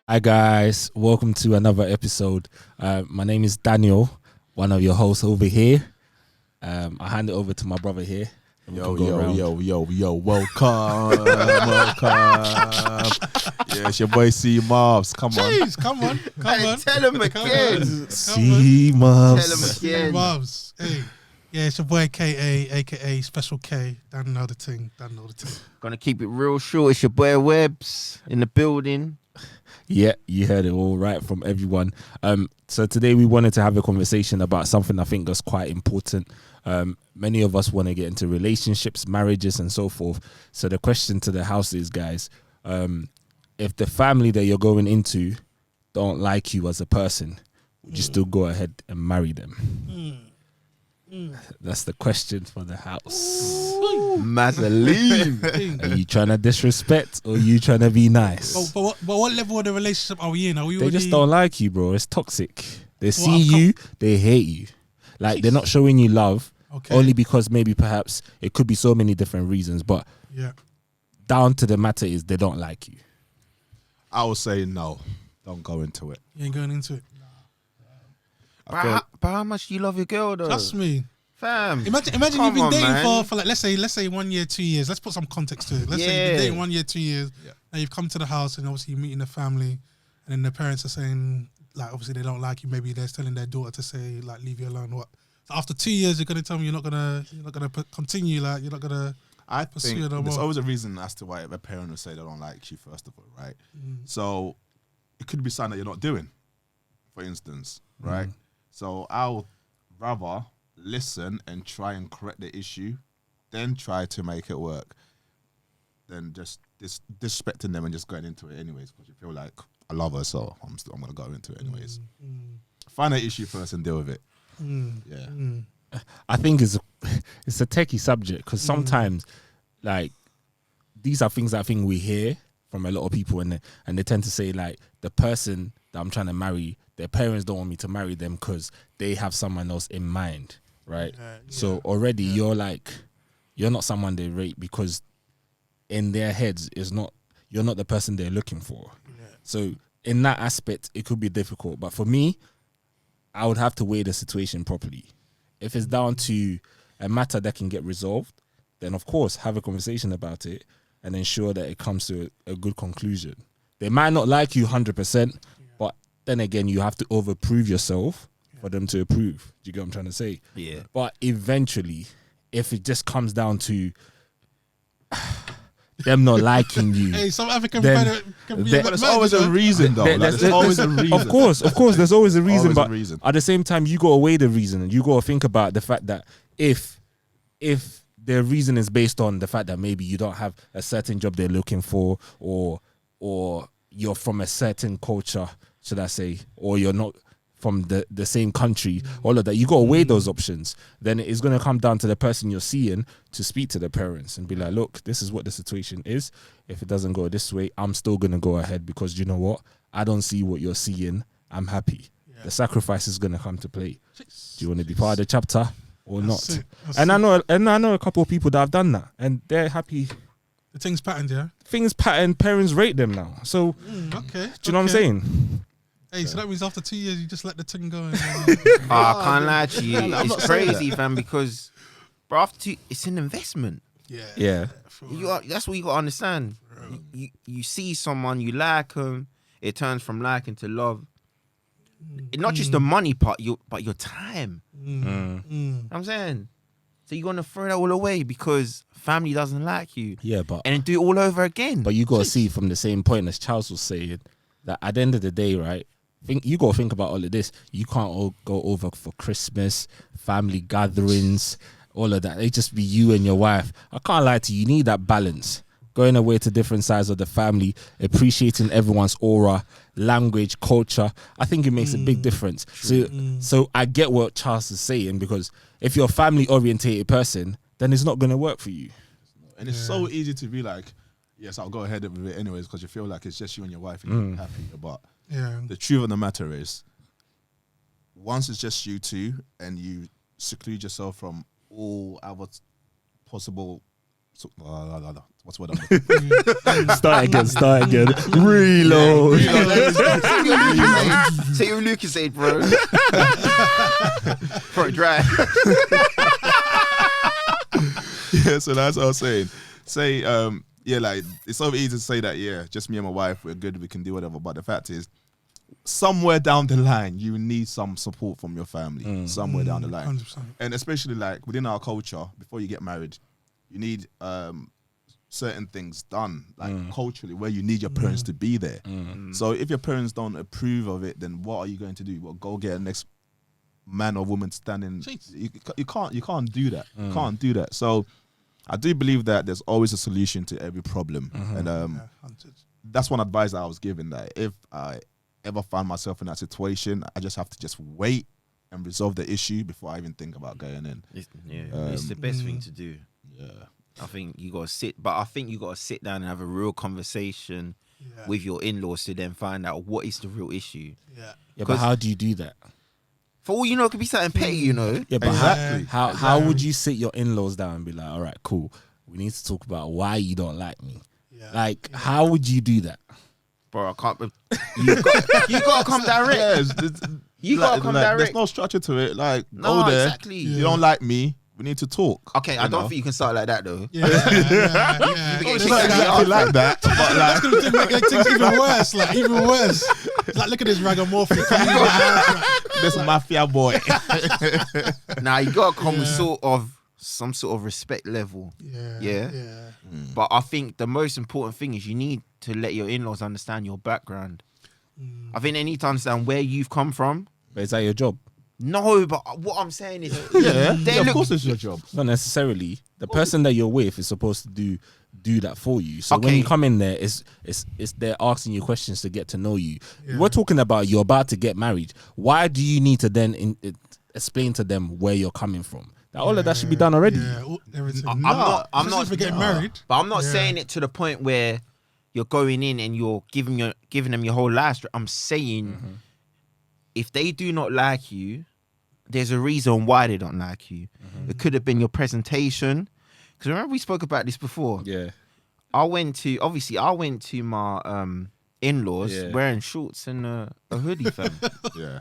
Hi guys, welcome to another episode. My name is Daniel, one of your hosts over here. I hand it over to my brother here. Yo, welcome. Yeah, it's your boy C Mobs. Come on. Jeez, come on. Tell him again. See, Tell Mubs. him again. Mobs. Hey. Yeah, it's your boy KA, aka Special K. Don't know the thing. Gonna keep it real short. It's your boy Webbs in the building. Yeah, you heard it all right from everyone. So today we wanted to have a conversation about something I think that's quite important. Many of us want to get into relationships, marriages, and so forth. So the question to the house is, guys, if the family that you're going into don't like you as a person, would you still go ahead and marry them? That's the question for the house. Madeline. Are you trying to disrespect or are you trying to be nice? But what level of the relationship are we in? Are we They already... just don't like you, bro. It's toxic. They see I've you, they hate you. Like, they're not showing you love Okay. only because maybe perhaps it could be so many different reasons, but Yeah. down to the matter is they don't like you. I would say no. Don't go into it. You ain't going into it. But how much do you love your girl though? Trust me. Fam. Imagine Come you've been on, dating man. for like let's say 1 year, 2 years. Let's put some context to it. Let's say you've been Yeah. dating 1 year, 2 years. Now you've come to the house and obviously you're meeting the family, and then the parents are saying like obviously they don't like you. Maybe they're telling their daughter to say like leave you alone. What? So after 2 years, you're gonna tell me you're not gonna continue. Like you're not gonna. I Pursue think it no there's more. always a reason as to why a parent would say they don't like you, first of all, right? So it could be something that you're not doing, for instance, right? So I'll rather listen and try and correct the issue, then try to make it work, than just disrespecting them and just going into it anyways because you feel like I love her, so I'm going to go into it anyways. Find an issue first and deal with it. Yeah. I think it's a techie subject because sometimes, like, these are things that I think we hear from a lot of people, and they tend to say like the person that I'm trying to marry, their parents don't want me to marry them because they have someone else in mind, right? So already you're not someone they rate because in their heads you're not the person they're looking for. So in that aspect, it could be difficult. But for me, I would have to weigh the situation properly. If it's down to a matter that can get resolved, then of course have a conversation about it and ensure that it comes to a good conclusion. They might not like you 100%, but then again, you have to overprove yourself for them to approve. Do you get what I'm trying to say? Yeah. But eventually, if it just comes down to them not liking you, Hey, some African Then- brother can be then- a But there's man, always you a know? reason, though. Like, there's always a reason. Of course, there's always a reason, Always a but reason. at the same time, you got to weigh the reason, and you got to think about the fact that if the reason is based on the fact that maybe you don't have a certain job they're looking for, or you're from a certain culture, should I say, or you're not from the same country, all of that, you got to weigh those options. Then it's going to come down to the person you're seeing to speak to the parents and be like, look, this is what the situation is. If it doesn't go this way, I'm still going to go ahead because you know what? I don't see what you're seeing. I'm happy. The sacrifice is going to come to play. Do you want to be part of the chapter or That's not? it. That's And it. I know a couple of people that have done that and they're happy. The thing's patterned, yeah. Things pattern, parents rate them now. So Okay. do you know what I'm saying? Hey, so that means after 2 years, you just let the thing go. And, I can't lie to you. I'm not It's saying crazy, fam, because bro, it's an investment. Yeah. That's what you got to understand. You see someone, you like them, it turns from liking to love. Not just the money part, but your time. You know what I'm saying? So you're going to throw that all away because family doesn't like you. Yeah, but And then do it all over again. But you got to see from the same point as Charles was saying that at the end of the day, right? You got to think about all of this. You can't all go over for Christmas, family gatherings, all of that. It just be you and your wife. I can't lie to you. You need that balance. Going away to different sides of the family, appreciating everyone's aura, language, culture. I think it makes a big difference. So I get what Charles is saying because if you're a family orientated person, then it's not going to work for you. And it's so easy to be like, yes, I'll go ahead with it anyways because you feel like it's just you and your wife and you're happy. But the truth of the matter is, once it's just you two and you seclude yourself from all other possible what's the word? I'm looking for? Start again. Reload. Say what Lucas said, bro. For a drive. Yeah, so that's what I was saying. Say, yeah, like it's so easy to say that, yeah, just me and my wife, we're good, we can do whatever. But the fact is, somewhere down the line, you need some support from your family. Somewhere down the line, 100%. and especially like within our culture, before you get married, you need certain things done, like culturally, where you need your parents to be there. So if your parents don't approve of it, then what are you going to do? Well, go get a next man or woman standing. You can't do that. Can't do that. So I do believe that there's always a solution to every problem, and that's one advice that I was given, that if I ever find myself in that situation, I just have to just wait and resolve the issue before I even think about going in. It's the best thing to do. Yeah. I think you gotta sit down and have a real conversation with your in-laws to then find out what is the real issue. Yeah, but how do you do that? For all you know, it could be something petty, you know. Yeah, but Exactly. how would you sit your in-laws down and be like, all right, cool, we need to talk about why you don't like me? Like, how would you do that? Bro, I can't. You gotta come direct. Yeah, You gotta come direct. There's no structure to it. Like, No, go there. exactly. You don't like me. We need to talk. Okay, I don't think you can start like that though. Yeah. It's It's not exactly like that, but like, That's gonna make things even worse. Like even worse. It's like, look at this ragamuffin coming in the house. this mafia boy. Now you gotta come with some sort of respect level. Yeah. But I think the most important thing is you need to let your in-laws understand your background. I think they need to understand where you've come from. But is that your job? No, but what I'm saying is, Of course it's your job. Not necessarily. The person that you're with is supposed to do that for you. So when Okay. you come in there, it's they're asking you questions to get to know you. We're talking about you're about to get married. Why do you need to then explain to them where you're coming from? All of that should be done already. Yeah, everything. I'm not for getting married. But I'm not saying it to the point where you're going in and you're giving them your whole life. I'm saying if they do not like you, there's a reason why they don't like you. It could have been your presentation. Because remember we spoke about this before. Yeah. I went to my in-laws wearing shorts and a hoodie, fam, Yeah.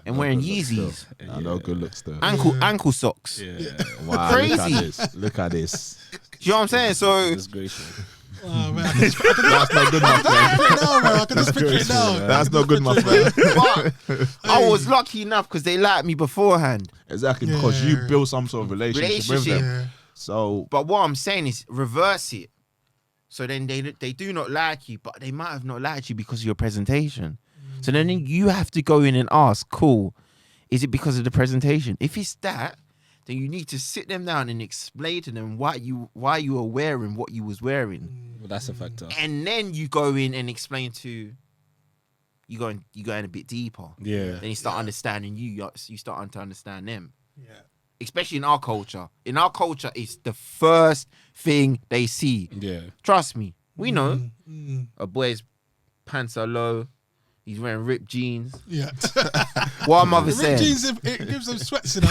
and wearing Yeezys, No good looks though. ankle socks. Yeah. Wow. Crazy. Look at this. Do you know what I'm saying? So Disgraceful. Oh man, That's not good, my friend. I can just picture it now. That's not good, my friend. but I was lucky enough because they liked me beforehand. Exactly, because you Yeah. build some sort of relationship with them. Yeah. So But what I'm saying is reverse it. So then they do not like you, but they might have not liked you because of your presentation. So then you have to go in and ask, cool, is it because of the presentation? If it's that, then you need to sit them down and explain to them why you were wearing what you was wearing. Well, that's a factor. And then you go in and explain to you go in a bit deeper. Yeah. Then you start understanding you start to understand them. Yeah. Especially in our culture. In our culture, it's the first thing they see. Yeah. Trust me. We know a boy's pants are low. He's wearing ripped jeans. Yeah. What mother Ripped said. jeans, it gives them sweats in it.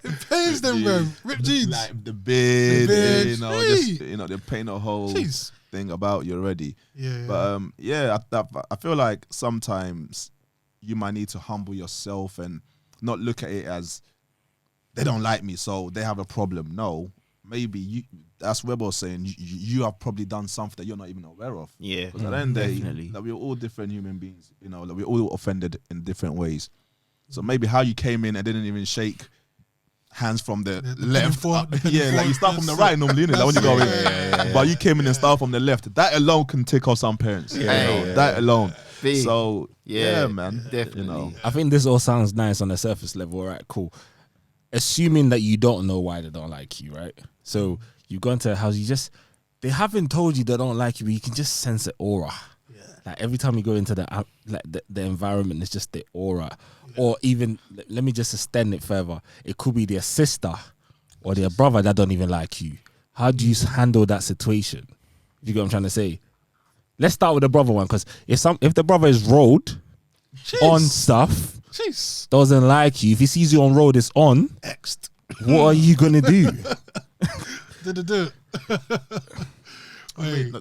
It pays them, bro. Ripped jeans. like the beard, beard. just Hey. they paint a whole Jeez. thing about you already. Yeah. But I feel like sometimes you might need to humble yourself and not look at it as they don't like me, so they have a problem. No, maybe that's what Rebel saying. You have probably done something that you're not even aware of. Yeah. Because at the end of the day, Definitely. like, we're all different human beings. Like, we're all offended in different ways. So maybe how you came in and didn't even shake hands from the left. Like you start from the right normally, innit? Like when you go in. But you came in and start from the left. That alone can tick off some parents. That alone. Big. So yeah, man. Definitely. I think this all sounds nice on the surface level. All right, cool. Assuming that you don't know why they don't like you, right? So you go into a house, they haven't told you they don't like you, but you can just sense the aura. Yeah. Like every time you go into the environment, it's just the aura. Or even, let me just extend it further. It could be their sister or their brother that don't even like you. How do you handle that situation? You get what I'm trying to say? Let's start with the brother one, because if the brother is road on stuff, doesn't like you, if he sees you on road, it's on. X'd. What are you gonna do? Do. Wait.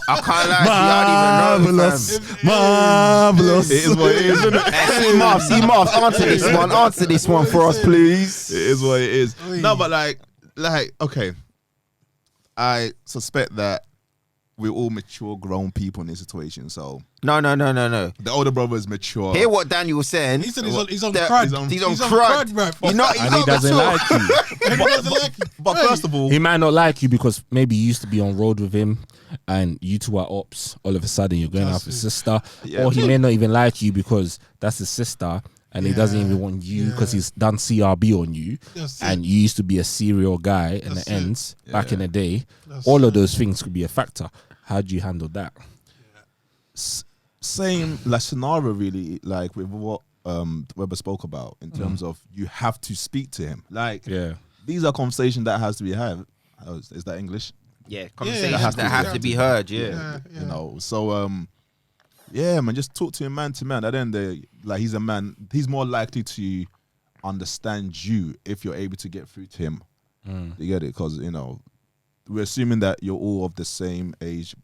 I can't lie, I don't even know. Fam. Marvelous. It is what it is, isn't it? Hey, see Marv, answer this one for us, please. It is what it is. Oi. No, but like, okay. I suspect that we're all mature, grown people in this situation. So No. the older brother is mature. Hear what Daniel's saying. He said he's on That- crud. He's on crud. bruv. You're not, And he doesn't like you. He doesn't like you. But first of all, He might not like you because maybe you used to be on road with him and you two are ops. All of a sudden you're going out with his sister. Yeah. Or he may not even like you because that's his sister and he doesn't even want you because he's done CRB on you. That's And you used to be a serial guy in That's the it. ends back in the day. That's All it. of those things could be a factor. How do you handle that? same like scenario really, like with what Weber spoke about in terms of you have to speak to him. Like Yeah. these are conversations that has to be had. Oh, is that English? Yeah, conversations Yeah, that have to be heard. Yeah. You know, so yeah, man, just talk to him man to man. At the end of the day, like he's a man, he's more likely to understand you if you're able to get through to him. You get it? Because, you know, we're assuming that you're all of the same age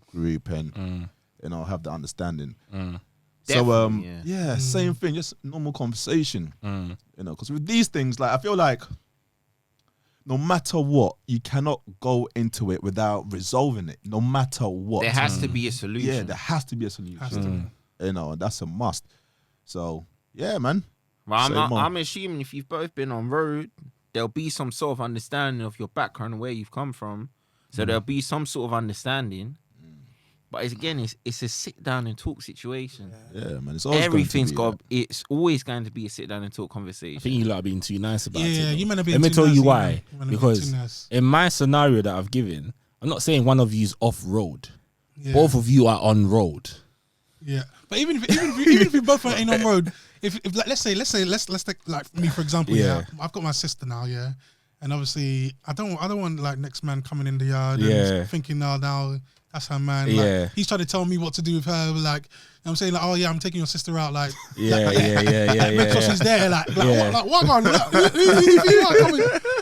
group and, you know, have the understanding. So, Definitely, yeah, same thing, just normal conversation. You know, because with these things, like, I feel like no matter what, you cannot go into it without resolving it, no matter what. There has to be a solution. Yeah, there has to be a solution. Has to be. You know, that's a must. So, yeah, man. Well, Same on. I'm assuming if you've both been on road, there'll be some sort of understanding of your background and where you've come from. So there'll be some sort of understanding. But it's a sit down and talk situation. Yeah, man. It's always Everything's going to be it's always going to be a sit down and talk I conversation. think you lot are being too nice about it. Yeah, though. you might have been Let me too tell nice, you you why. might have been Because too nice. in my scenario that I've given, I'm not saying one of you's off road. Yeah. Both of you are on road. Yeah, but even if you both ain't on road, if like, let's take like me for example. Yeah. I've got my sister now. Yeah, and obviously I don't want like next man coming in the yard and thinking now that's her man. Like, Yeah. he's trying to tell me what to do with her. Like, you know I'm saying like, oh yeah, I'm taking your sister out. Like, Yeah. because she's there. Like Yeah. what going?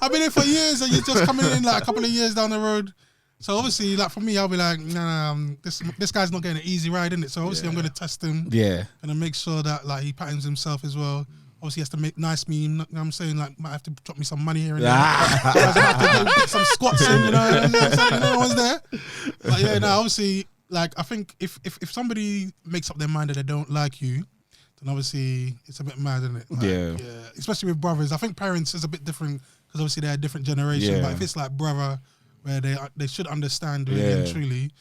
I've been here for years, and you're just coming in like a couple of years down the road. So obviously, like for me, I'll be like, nah, this guy's not getting an easy ride, isn't it? So obviously, I'm going to test him Yeah. and make sure that like he patterns himself as well. Obviously, he has to make nice me. You know what I'm saying? Like, might have to drop me some money here and there. Otherwise, I have to get some squats in, you know what I'm saying? No one's there. But yeah, no, obviously, like, I think if somebody makes up their mind that they don't like you, then obviously it's a bit mad, isn't it? Like, Yeah. Especially with brothers. I think parents is a bit different because obviously they're a different generation. Yeah. But if it's like brother, where they should understand really and truly,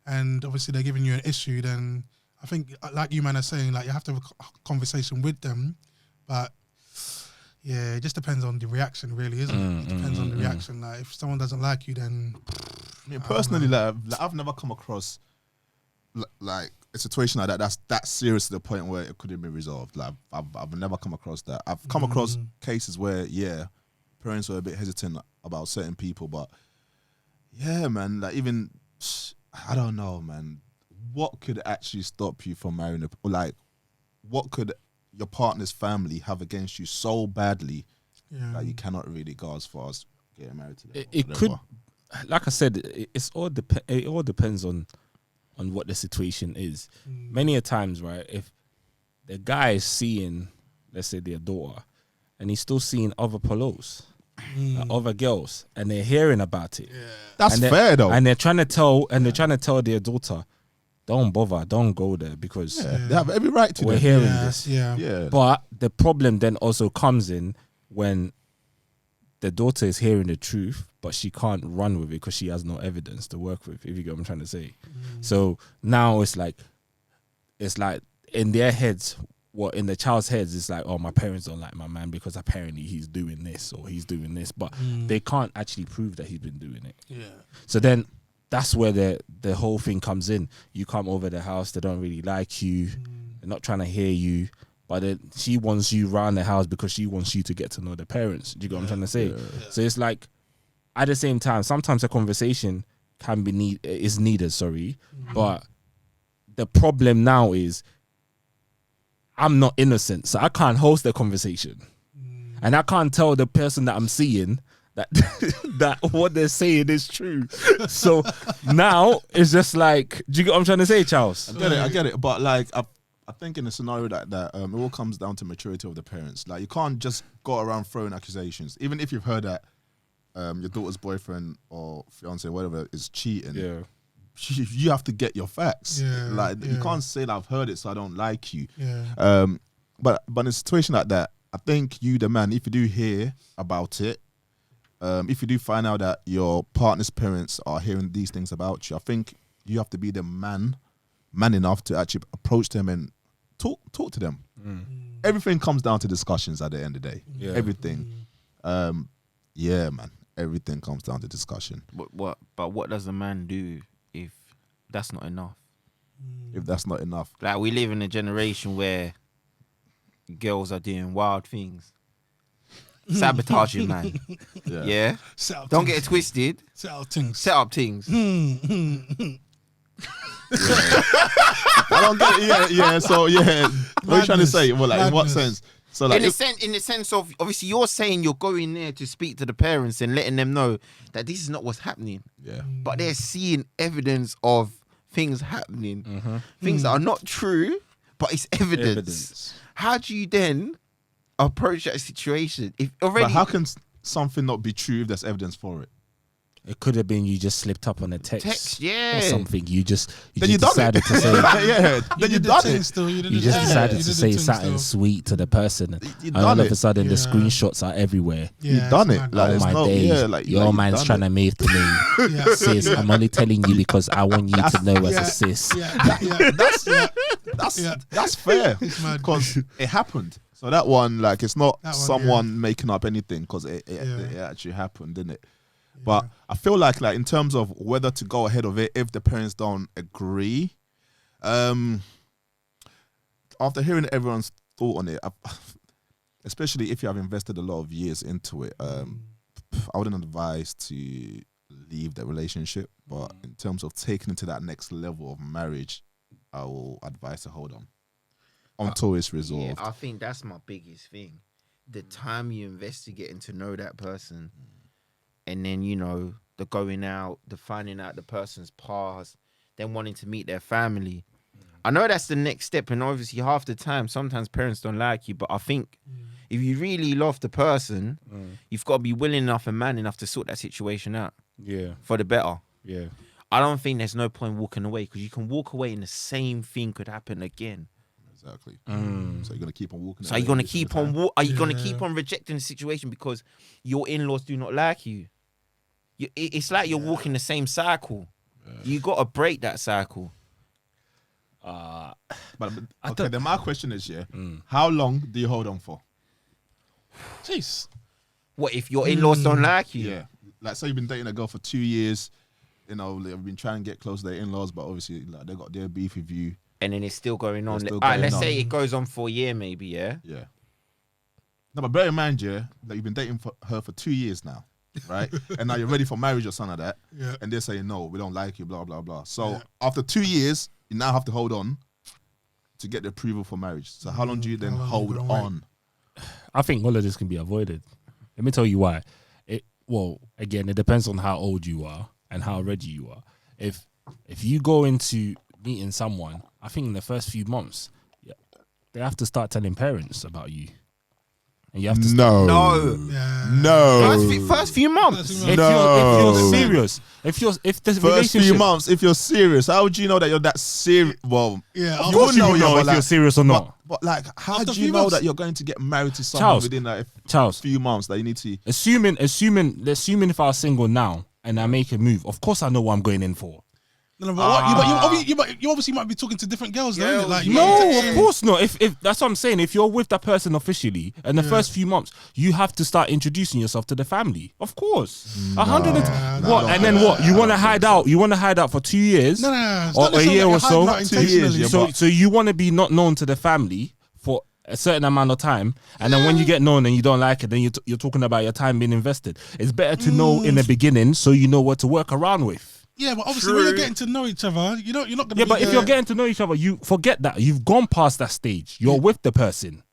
and obviously they're giving you an issue, then I think, like you man are saying, like you have to have a conversation with them. But yeah, it just depends on the reaction, really, isn't it? It depends on the reaction. Like if someone doesn't like you, then I mean, personally, like I've never come across like a situation like that that's that serious to the point where it couldn't be resolved. Like I've never come across that. I've come across cases where parents were a bit hesitant about certain people, but yeah, man, like even I don't know, man. What could actually stop you from marrying what could your partner's family have against you so badly that you cannot really go as far as getting married to them? It could, like I said, it all depends on what the situation is. Many a times, right, if the guy is seeing, let's say, their daughter, and he's still seeing other polos, like other girls, and they're hearing about it. That's fair though. And they're trying to tell their daughter, don't bother, don't go there because they have every right to. we're hearing this. Yeah. But the problem then also comes in when the daughter is hearing the truth, but she can't run with it because she has no evidence to work with, if you get what I'm trying to say. So now it's like in their heads, in the child's heads, it's like, oh, my parents don't like my man because apparently he's doing this or he's doing this, but they can't actually prove that he's been doing it. yeah. So then that's where the whole thing comes in. You come over the house, they don't really like you, they're not trying to hear you, but then she wants you around the house because she wants you to get to know the parents. Do you get what I'm trying to say? So it's like, at the same time, sometimes a conversation is needed, but the problem now is I'm not innocent, so I can't host the conversation. And I can't tell the person that I'm seeing that that what they're saying is true. So now it's just like, do you get what I'm trying to say, Charles? I get it. But like, I think in a scenario that it all comes down to maturity of the parents. Like, you can't just go around throwing accusations, even if you've heard that your daughter's boyfriend or fiance, whatever, is cheating. Yeah. You have to get your facts. Yeah, Like, you yeah. can't say that I've heard it, so I don't like you. Yeah. But in a situation like that, I think you, the man, if you do hear about it, if you do find out that your partner's parents are hearing these things about you, I think you have to be the man enough to actually approach them and talk to them. Everything comes down to discussions at the end of the day. Yeah. Everything. Yeah, man. Everything comes down to discussion. But what does a man do if that's not enough? If that's not enough, Like, we live in a generation where girls are doing wild things, sabotaging, man. Yeah. Set up Don't things. get it twisted. Set up things. Set up things. I don't get it. Yeah. So yeah, what are you trying to say? Well, like, in what Madness. sense? So like, In the sense of, obviously, you're saying you're going there to speak to the parents and letting them know that this is not what's happening, yeah. but they're seeing evidence of things happening, things that are not true, but it's evidence. How do you then approach that situation? If already, But how can something not be true if there's evidence for it? It could have been you just slipped up on a text, yeah, or something. You just Then you done decided it. to say. Yeah. Then you did the done thing it. Still. You You just decided You to did the say thing something still. sweet to the person, You and done all of it. a sudden the Yeah. screenshots are everywhere. Yeah, You done it's it. mad. Like, Oh it's my not- days, yeah, like, your you man's done trying it. to move to me. Yeah. Sis, I'm only telling you because I want you to know as a sis. That's fair It's mad. because it happened. So that one, like, it's not That one, someone making up anything because it actually happened, didn't it? But I feel like in terms of whether to go ahead of it, if the parents don't agree, after hearing everyone's thought on it, especially if you have invested a lot of years into it, I wouldn't advise to leave the relationship. But in terms of taking it to that next level of marriage, I will advise to hold on until it's yeah, resolved. I think that's my biggest thing. The time you invest to getting to know that person, and then, you know, the going out, the finding out the person's past, then wanting to meet their family. I know that's the next step, and obviously half the time, sometimes parents don't like you, but I think if you really love the person, you've got to be willing enough and man enough to sort that situation out Yeah, for the better. yeah. I don't think there's no point walking away, because you can walk away and the same thing could happen again. Exactly. So you're gonna keep on walking. So are you going to keep on are you going to Yeah. keep on rejecting the situation because your in-laws do not like you? It's like you're walking the same cycle. You got to break that cycle. But okay, then my question is, how long do you hold on for? Jeez. What if your in-laws don't like you? Yeah, like, say you've been dating a girl for 2 years, you know, they've been trying to get close to their in-laws, but obviously, like, they got their beef with you. And then it's still going on. It's still All right, going let's on. say it goes on for a year, maybe. Yeah. Yeah. No, but bear in mind, that you've been dating her for 2 years now, right? And now you're ready for marriage or something like that. Yeah. And they're saying, no, we don't like you, blah, blah, blah. So after 2 years, you now have to hold on to get the approval for marriage. So how long do you then How long hold you gonna wait? on? I think all of this can be avoided. Let me tell you why. Well, again, it depends on how old you are and how ready you are. If you go into meeting someone, I think in the first few months, they have to start telling parents about you, and you have to. No. Yeah. No. First few months. If No. you're serious, if the First relationship, few months, if you're serious, how would you know that you're that serious? Well, Yeah. of course you will know if you're serious or not. But like, how After do a you few know months. that you're going to get married to someone Charles, within a Charles, few months that you need to? assuming if I was single now and I make a move, of course I know what I'm going in for. No, but what, you obviously might be talking to different girls, though. Girls, Like, yeah. No, of course not. If that's what I'm saying, if you're with that person officially, and the first few months, you have to start introducing yourself to the family. Of course, 100. What? And then what? You want to hide out? You want to hide out for 2 years, No, it's or not a year necessarily or so? hiding out 2 years, intentionally. yeah, So, but- so you want to be not known to the family for a certain amount of time, and then when you get known and you don't like it, then you're talking about your time being invested. It's better to know in the beginning so you know what to work around with. Yeah, but obviously when you're getting to know each other, you're not going to. Yeah, but if you're getting to know each other, you forget that you've gone past that stage. You're with the person.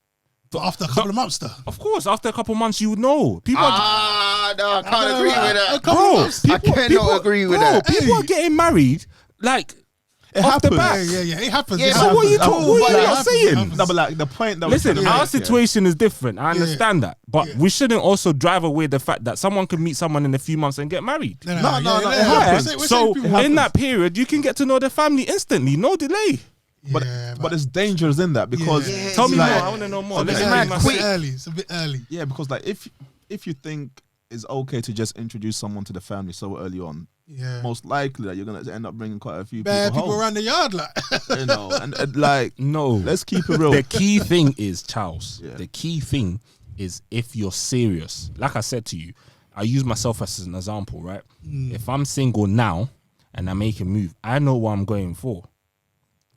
But after a couple of months, though. Of course, after a couple months, you would know. People are, No, I can't agree with that. bro, I cannot agree with that. People are getting married like It off the happens. back. Yeah, it happens. Yeah, it so happens. what are you It talking? happens. What are you It not happens. saying? It happens. No, but like the point that Listen, we're our situation is different. I understand that, but Yeah. we shouldn't also drive away the fact that someone can meet someone in a few months and get married. No, it yeah, happens. we're saying So people- in that period, you can get to know the family instantly, no delay. But Yeah, but there's dangers in that because Yeah. Tell me like, more. I want to know more. it's Let's a hear bit my early. It's a bit quick. early. It's a bit early. Yeah, because like if you think it's okay to just introduce someone to the family so early on, Yeah. most likely that you're gonna end up bringing quite a few Bad people people home. around the yard, like. You know, and like No, let's keep it real. the key thing is, Charles. Yeah. The key thing is if you're serious. Like I said to you, I use myself as an example, right? If I'm single now and I make a move, I know what I'm going for.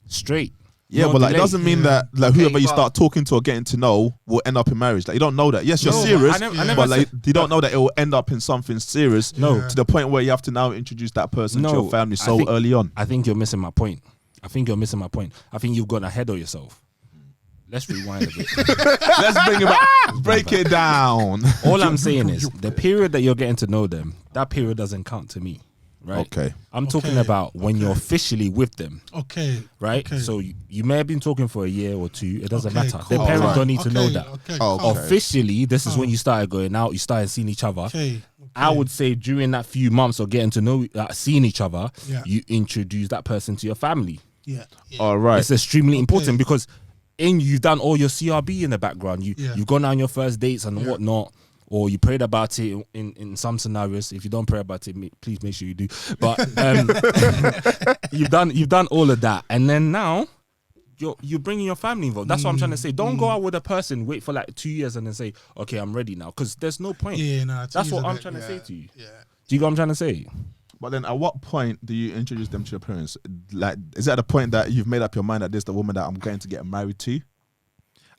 Straight. Yeah, No but like it delay. doesn't mean that like Okay, whoever you but- start talking to or getting to know will end up in marriage. Like you don't know that. Yes, you're No, but serious, I never but like said- you don't know that it will end up in something serious. No. To the point where you have to now introduce that person to No, your family I so think- early on. I think you're missing my point. I think you've gone ahead of yourself. Let's rewind a bit. Let's bring it back. Break it down. All I'm saying is the period that you're getting to know them, that period doesn't count to me, right? Okay. I'm talking Okay. about when you're officially with them, Okay. right? Okay. So you may have been talking for a year or two. It doesn't Okay, matter. cool. The parents Right. don't need to know Okay, that. Okay. Oh, cool. okay. Officially, this is when you started going out. You started seeing each other. Okay. I would say during that few months of getting to know, seeing each other, Yeah. you introduce that person to your family. Yeah. All right. It's extremely important Okay. because you've done all your CRB in the background. Yeah. You've gone on your first dates and Yeah. whatnot, or you prayed about it in some scenarios. If you don't pray about it, please make sure you do. But you've done all of that, and then now you're bringing your family involved. That's what I'm trying to say. Don't go out with a person, wait for like 2 years, and then say, okay, I'm ready now, because there's no point. Yeah, no, That's what I'm trying to say to you. Yeah. Do you get what I'm trying to say? But then, at what point do you introduce them to your parents? Like, is it at the point that you've made up your mind that this is the woman that I'm going to get married to?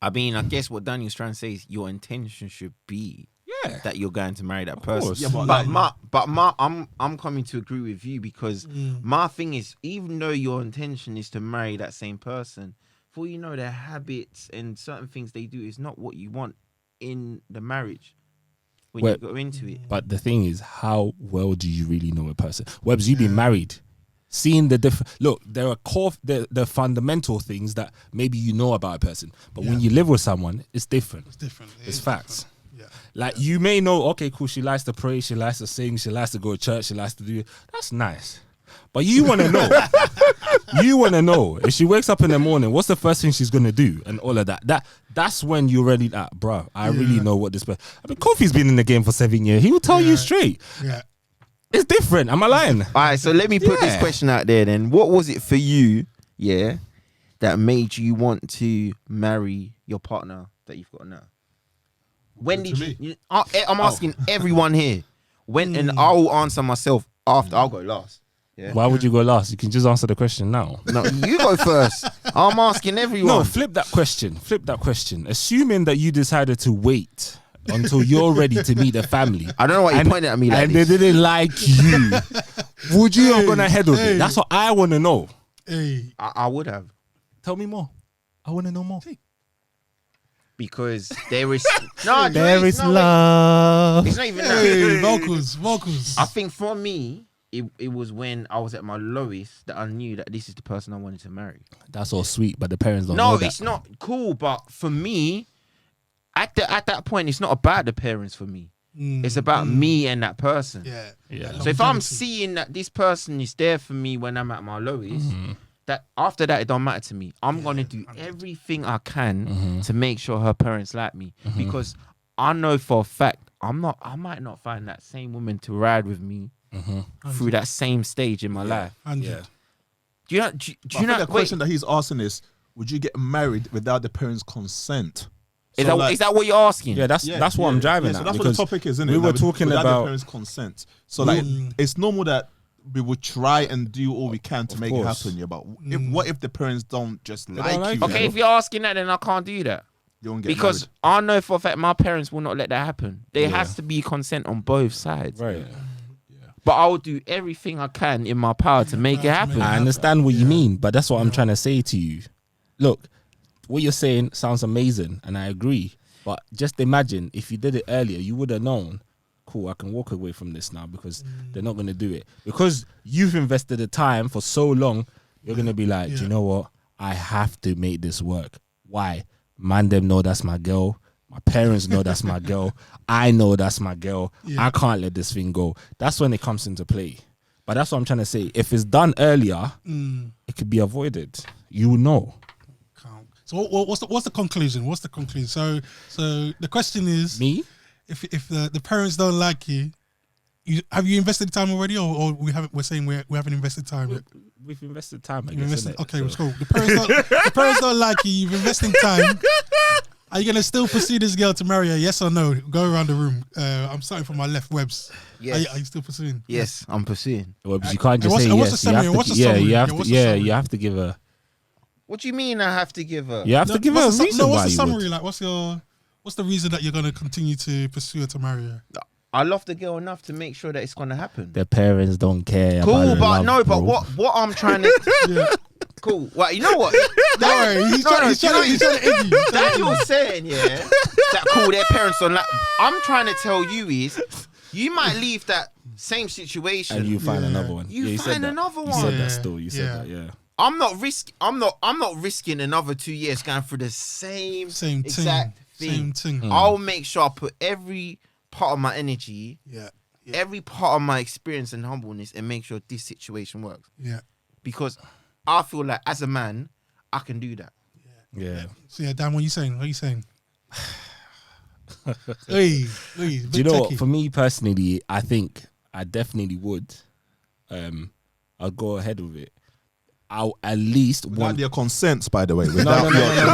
I mean, I guess what Daniel's trying to say is your intention should be Yeah. that you're going to marry that person. course. Yeah, but But like- I'm coming to agree with you because my thing is, even though your intention is to marry that same person, for all you know, their habits and certain things they do is not what you want in the marriage when Well, you go into it. But the thing is, how well do you really know a person? Webbs, you've been married. Seeing the different look, there are the fundamental things that maybe you know about a person, but when you live with someone, it's different. It's different. It It's is facts. different. Yeah. Like you may know, okay, cool. She likes to pray, she likes to sing, she likes to go to church, she likes to do. That's nice, but you want to know. You want to know if she wakes up in the morning, what's the first thing she's gonna do, and all of that. That's when you're ready. Bro, I really know what this. I mean, Kofi's been in the game for 7 years. He will tell you straight. Yeah. It's different. Am I lying? All right, so let me put this Yeah. question out there then. What was it for you, that made you want to marry your partner that you've got now? When did I'm asking everyone here. When, and I'll answer myself after. I'll go last. Yeah. Why would you go last? You can just answer the question now. No, you go first. I'm asking everyone. No, flip that question. Assuming that you decided to wait until you're ready to meet the family. I don't know why you pointed at me like and this. they didn't like you. Would you have gone ahead with hey. it? That's what I want to know. Hey. I would have. Tell me more. I want to know more. Because there is no, There is no, love. wait. It's not even Hey, that. vocals. I think for me, it was when I was at my lowest that I knew that this is the person I wanted to marry. That's all sweet, but the parents don't No, know that. it's not cool. But for me, at that point, it's not about the parents for me. It's about me and that person. Yeah. Yeah. So if I'm Longevity. seeing that this person is there for me when I'm at my lowest, that after that it don't matter to me. I'm gonna do everything I can to make sure her parents like me because I know for a fact I might not find that same woman to ride with me through that same stage in my life. 100. Do you know? But Do I you think know? the question that he's asking is, would you get married without the parents' consent? Is So, that what you're asking? Yeah, that's what I'm driving so at. that's what the because topic is, isn't it? we were Like, talking without about- the parents' consent. So like, it's normal that we would try and do all we can to make it course. happen. Yeah, but what if the parents don't just like don't like you? you. Okay, if you're asking that, then I can't do that. You won't get Because married. I know for a fact my parents will not let that happen. There has to be consent on both sides. Right. But I will do everything I can in my power to make it happen. I understand what you mean, but that's what I'm trying to say to you. Look, what you're saying sounds amazing, and I agree. But just imagine if you did it earlier, you would have known. Cool, I can walk away from this now because they're not going to do it. Because you've invested the time for so long, you're going to be like, do you know what? I have to make this work. Why? Man, them know that's my girl. My parents know that's my girl. I know that's my girl. I can't let this thing go. That's when it comes into play. But that's what I'm trying to say. If it's done earlier, it could be avoided. You will know. So what's the conclusion? What's the conclusion? So the question is, Me? If the parents don't like you, have you invested time already, or we haven't? We're saying we haven't invested time yet. We've invested time. Okay, let's go. The parents don't like you. You've invested time. Are you gonna still pursue this girl to marry her? Yes or no? Go around the room. I'm starting from my left. Webs. Yes. Are you still pursuing? Yes, I'm pursuing. Well, but you can't just say what's yes. the summary? What's the summary? You have to give her. What do you mean I have to give her? You have to give her a reason what's why the you summary? would. Like, what's the reason that you're gonna continue to pursue her to marry her? I love the girl enough to make sure that it's gonna happen. Their parents don't care. Cool, about but love, but bro. what I'm trying to cool. Well, you know what? Don't worry, he's trying to egg you. That you're saying, that cool, their parents don't like. I'm trying to tell you is, you might leave that same situation And you find another one. You said find that. another You one. said that still. You said that. Yeah. I'm not risking another 2 years going through the same exact thing. Same thing. I'll make sure I put every part of my energy, every part of my experience and humbleness, and make sure this situation works. Yeah. Because I feel like as a man, I can do that. Yeah. So Dan, what are you saying? Hey, Do you know what? For me personally, I think I definitely would. I'll go ahead with it. I'll at least Without want their consents, by the way. no. Without their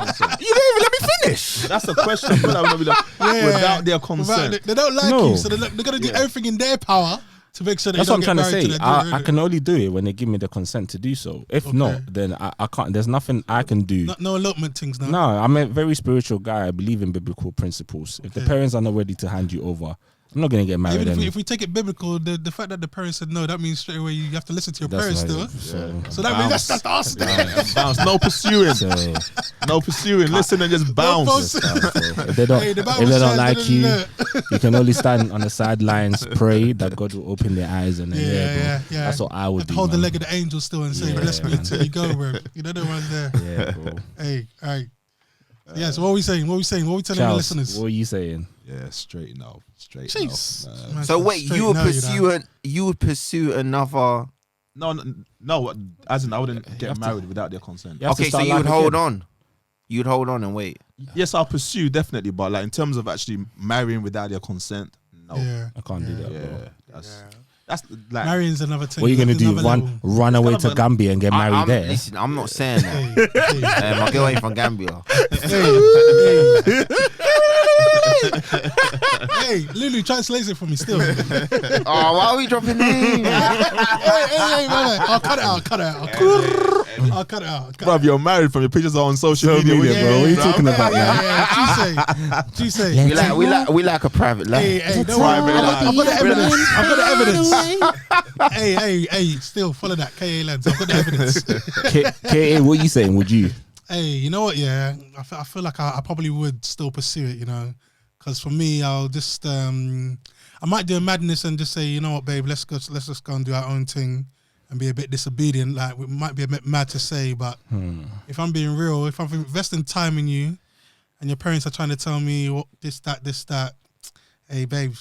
consent. You didn't even let me finish. That's a question. Without their consent. They don't like No. you, so they're gonna do everything in their power to make sure that That's you what don't I'm get trying to married say. to I can only do it when they give me the consent to do so. If not, then I can't. There's nothing I can do. no elopement things. No, I'm a very spiritual guy. I believe in biblical principles. If the parents are not ready to hand you over, I'm not going to get married. Even if we take it biblical, the fact that the parents said no, that means straight away you have to listen to your parents still. So that means that's us. Bounce. No pursuing. No pursuing. Listen and just bounce. If they don't like you, you can only stand on the sidelines, pray that God will open their eyes, and then bro. That's what I would do. Hold the man. leg of the angel still and say, bless me until you go, bro. You know the ones there. Yeah, bro. Hey, all right. Yeah, so what are we saying? What are we telling the Charles, listeners? what are you saying? Yeah, straight no. Jeez. No. Man, So wait, straight you would no, pursue you would pursue another. No. As in, I wouldn't get married without their consent. You have to Okay, so start you would life hold again. on. You'd hold on and wait. Yes, I'll pursue definitely, but like in terms of actually marrying without their consent, no. Yeah. I can't do that, Yeah, bro. that's like Marrying's another thing. What are you going to do? Another level. Run away to Gambia and get married there? Listen, I'm not saying that. Hey, My girl ain't from Gambia. hey, Lulu, translate it for me still. Oh, why are we dropping names? hey, man. I'll cut it out. I'll cut it out. Bruv, you're married from your pictures on social media, bro. What are you talking about, man? Yeah. She say. We like a private life. Hey, don't worry. I've got the evidence. Hey, still follow that. KA Lens. I've got the evidence. KA, what are you saying? Would you? Hey, you know what? Yeah, I feel like I probably would still pursue it. You know, because for me, I'll just I might do a madness and just say, you know what, babe, let's just go and do our own thing and be a bit disobedient. Like, it might be a bit mad to say, but if I'm being real, if I'm investing time in you, and your parents are trying to tell me what this, that, hey, babe,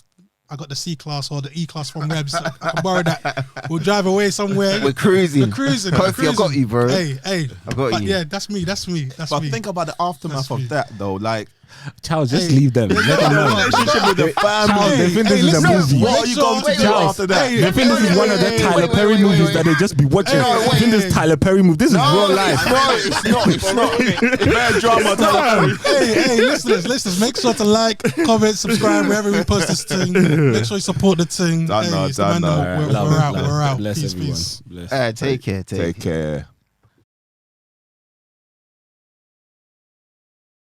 I got the C-Class or the E-Class from Webs. I can borrow that. We'll drive away somewhere. We're cruising. Kofi, I got you, bro. Hey. I got you. Yeah, that's me. But think about the aftermath of that, though. Like, Charles, just leave them. Let them know. relationship with the family. Charles, they think this is a movie. What are you going to do after that? They think this is one of the Tyler Perry movies that they just be watching. They think this is Tyler Perry movie. This is real life. No, it's not. Bad drama. Hey, listeners, make sure to like, comment, subscribe wherever we post this thing. Make sure you support the thing. Done. We're out. Bless Peace, everyone. peace. Bless. Take care. Take care.